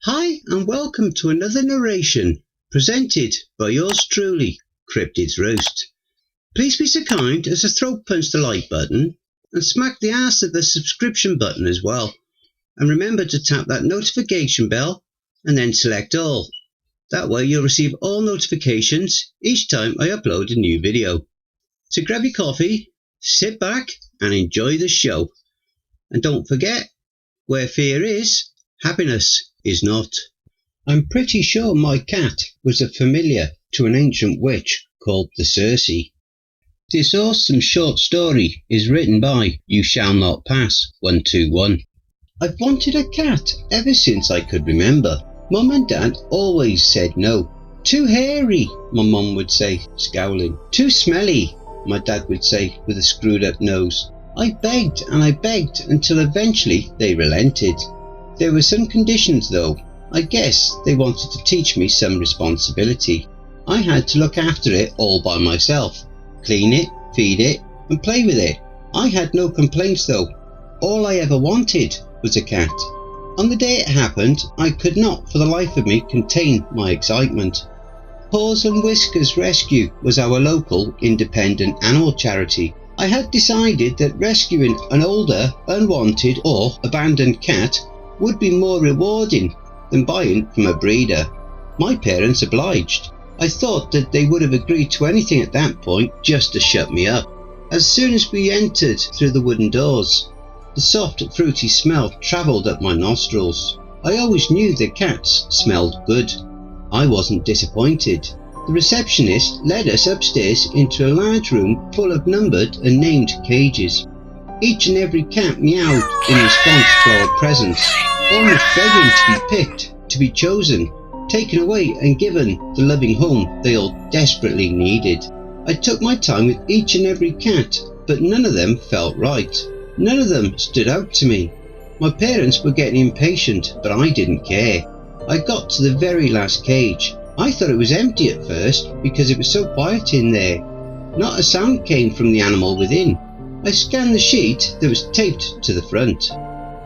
Hi and welcome to another narration presented by yours truly, Cryptids Roost. Please be so kind as to throat punch the like button and smack the ass of the subscription button as well. And remember to tap that notification bell and then select all. That way you'll receive all notifications each time I upload a new video. So grab your coffee, sit back and enjoy the show. And don't forget, where fear is, happiness is not. I'm pretty sure my cat was a familiar to an ancient witch called the Circe. This awesome short story is written by youshallnotpass121. I've wanted a cat ever since I could remember. Mum and Dad always said no. Too hairy, my mum would say, scowling. Too smelly, my dad would say with a screwed up nose. I begged and I begged until eventually they relented. There were some conditions though. I guess they wanted to teach me some responsibility. I had to look after it all by myself. Clean it, feed it and play with it. I had no complaints though. All I ever wanted was a cat. On the day it happened, I could not for the life of me contain my excitement. Paws and Whiskers Rescue was our local independent animal charity. I had decided that rescuing an older, unwanted or abandoned cat would be more rewarding than buying from a breeder. My parents obliged. I thought that they would have agreed to anything at that point just to shut me up. As soon as we entered through the wooden doors, the soft fruity smell travelled up my nostrils. I always knew that cats smelled good. I wasn't disappointed. The receptionist led us upstairs into a large room full of numbered and named cages. Each and every cat meowed in response to our presence, almost begging to be picked, to be chosen, taken away and given the loving home they all desperately needed. I took my time with each and every cat, but none of them felt right. None of them stood out to me. My parents were getting impatient, but I didn't care. I got to the very last cage. I thought it was empty at first because it was so quiet in there. Not a sound came from the animal within. I scanned the sheet that was taped to the front.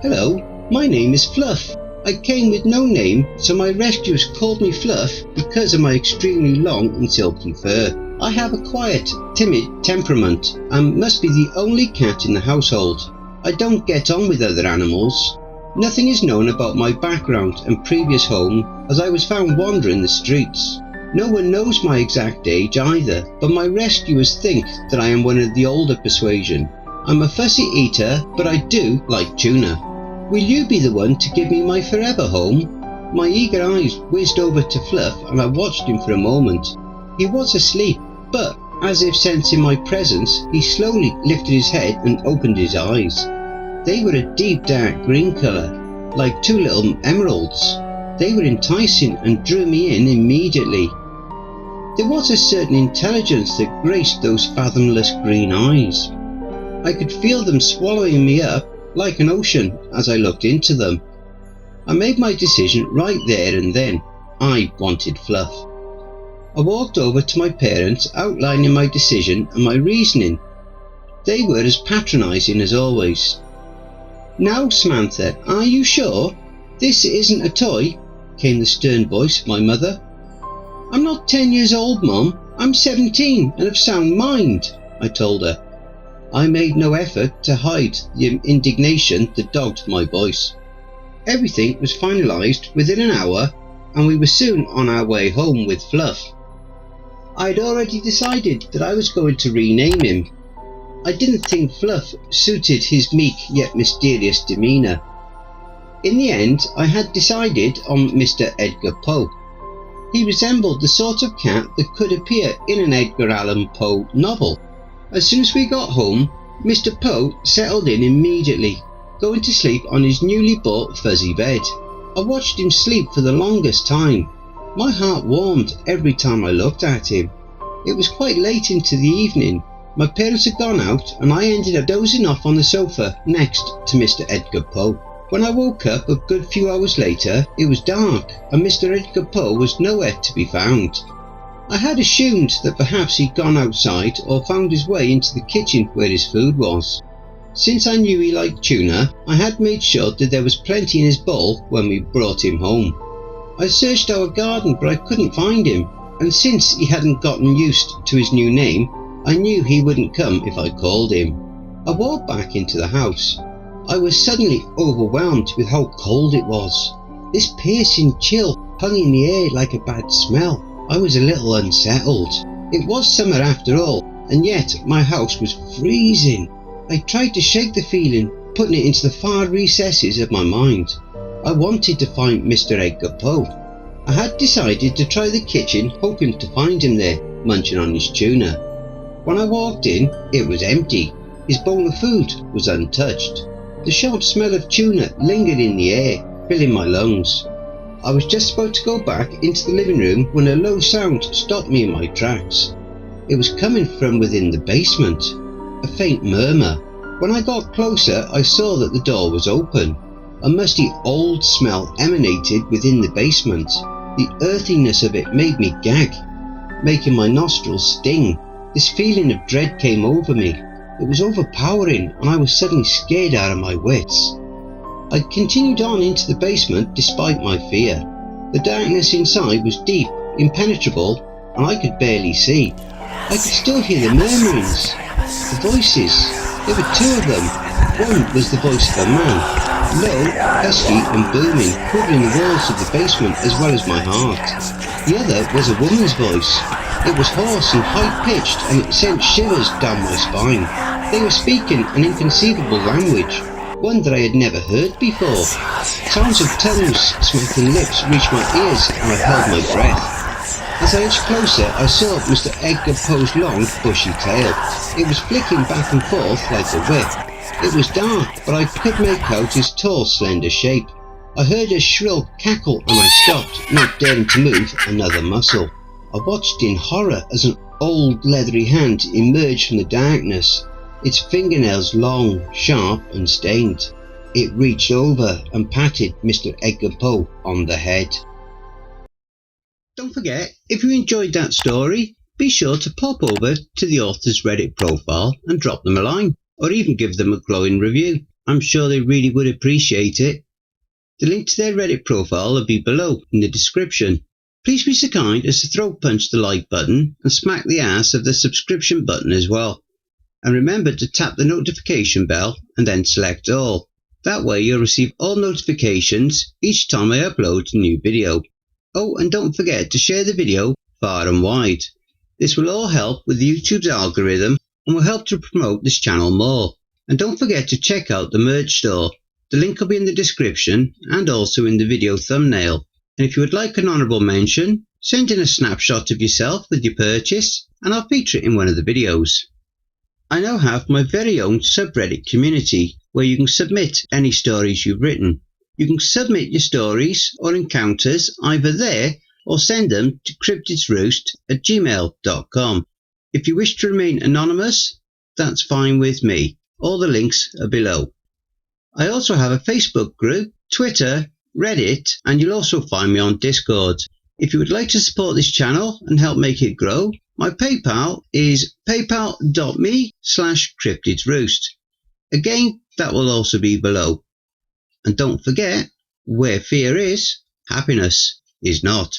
Hello, my name is Fluff. I came with no name, so my rescuers called me Fluff because of my extremely long and silky fur. I have a quiet, timid temperament and must be the only cat in the household. I don't get on with other animals. Nothing is known about my background and previous home, as I was found wandering the streets. No one knows my exact age either, but my rescuers think that I am one of the older persuasion. I'm a fussy eater, but I do like tuna. Will you be the one to give me my forever home? My eager eyes whizzed over to Fluff and I watched him for a moment. He was asleep, but as if sensing my presence, he slowly lifted his head and opened his eyes. They were a deep dark green colour, like two little emeralds. They were enticing and drew me in immediately. There was a certain intelligence that graced those fathomless green eyes. I could feel them swallowing me up like an ocean as I looked into them. I made my decision right there and then. I wanted Fluff. I walked over to my parents, outlining my decision and my reasoning. They were as patronising as always. Now, Samantha, are you sure? This isn't a toy, came the stern voice of my mother. I'm not 10 years old, Mum. I'm 17 and of sound mind, I told her. I made no effort to hide the indignation that dogged my voice. Everything was finalised within an hour and we were soon on our way home with Fluff. I had already decided that I was going to rename him. I didn't think Fluff suited his meek yet mysterious demeanour. In the end, I had decided on Mr. Edgar Poe. He resembled the sort of cat that could appear in an Edgar Allan Poe novel. As soon as we got home, Mr. Poe settled in immediately, going to sleep on his newly bought fuzzy bed. I watched him sleep for the longest time. My heart warmed every time I looked at him. It was quite late into the evening. My parents had gone out and I ended up dozing off on the sofa next to Mr. Edgar Poe. When I woke up a good few hours later, it was dark and Mr. Edgar Poe was nowhere to be found. I had assumed that perhaps he'd gone outside or found his way into the kitchen where his food was. Since I knew he liked tuna, I had made sure that there was plenty in his bowl when we brought him home. I searched our garden but I couldn't find him, and since he hadn't gotten used to his new name, I knew he wouldn't come if I called him. I walked back into the house. I was suddenly overwhelmed with how cold it was. This piercing chill hung in the air like a bad smell. I was a little unsettled. It was summer after all, and yet my house was freezing. I tried to shake the feeling, putting it into the far recesses of my mind. I wanted to find Mr. Edgar Poe. I had decided to try the kitchen, hoping to find him there, munching on his tuna. When I walked in, it was empty. His bowl of food was untouched. The sharp smell of tuna lingered in the air, filling my lungs. I was just about to go back into the living room when a low sound stopped me in my tracks. It was coming from within the basement, a faint murmur. When I got closer, I saw that the door was open. A musty old smell emanated within the basement. The earthiness of it made me gag, making my nostrils sting. This feeling of dread came over me. It was overpowering, and I was suddenly scared out of my wits. I continued on into the basement despite my fear. The darkness inside was deep, impenetrable, and I could barely see. I could still hear the murmurings, the voices. There were two of them. One was the voice of a man, low, husky and booming, covering the walls of the basement as well as my heart. The other was a woman's voice. It was hoarse and high-pitched, and it sent shivers down my spine. They were speaking an inconceivable language, one that I had never heard before. Sounds of tongues smacking lips reached my ears, and I held my breath. As I edged closer, I saw Mr. Edgar Poe's long, bushy tail. It was flicking back and forth like a whip. It was dark, but I could make out his tall, slender shape. I heard a shrill cackle and I stopped, not daring to move another muscle. I watched in horror as an old, leathery hand emerged from the darkness, its fingernails long, sharp and stained. It reached over and patted Mr. Edgar Poe on the head. Don't forget, if you enjoyed that story, be sure to pop over to the author's Reddit profile and drop them a line, or even give them a glowing review. I'm sure they really would appreciate it. The link to their Reddit profile will be below in the description. Please be so kind as to throat punch the like button and smack the ass of the subscription button as well. And remember to tap the notification bell and then select all. That way you'll receive all notifications each time I upload a new video. Oh, and don't forget to share the video far and wide. This will all help with YouTube's algorithm and will help to promote this channel more. And don't forget to check out the merch store. The link will be in the description and also in the video thumbnail. And if you would like an honourable mention, send in a snapshot of yourself with your purchase and I'll feature it in one of the videos. I now have my very own subreddit community where you can submit any stories you've written. You can submit your stories or encounters either there or send them to cryptidsroost@gmail.com. If you wish to remain anonymous, that's fine with me. All the links are below. I also have a Facebook group, Twitter, Reddit, and you'll also find me on Discord. If you would like to support this channel and help make it grow, my PayPal is paypal.me/cryptidsroost. Again, that will also be below. And don't forget, where fear is, happiness is not.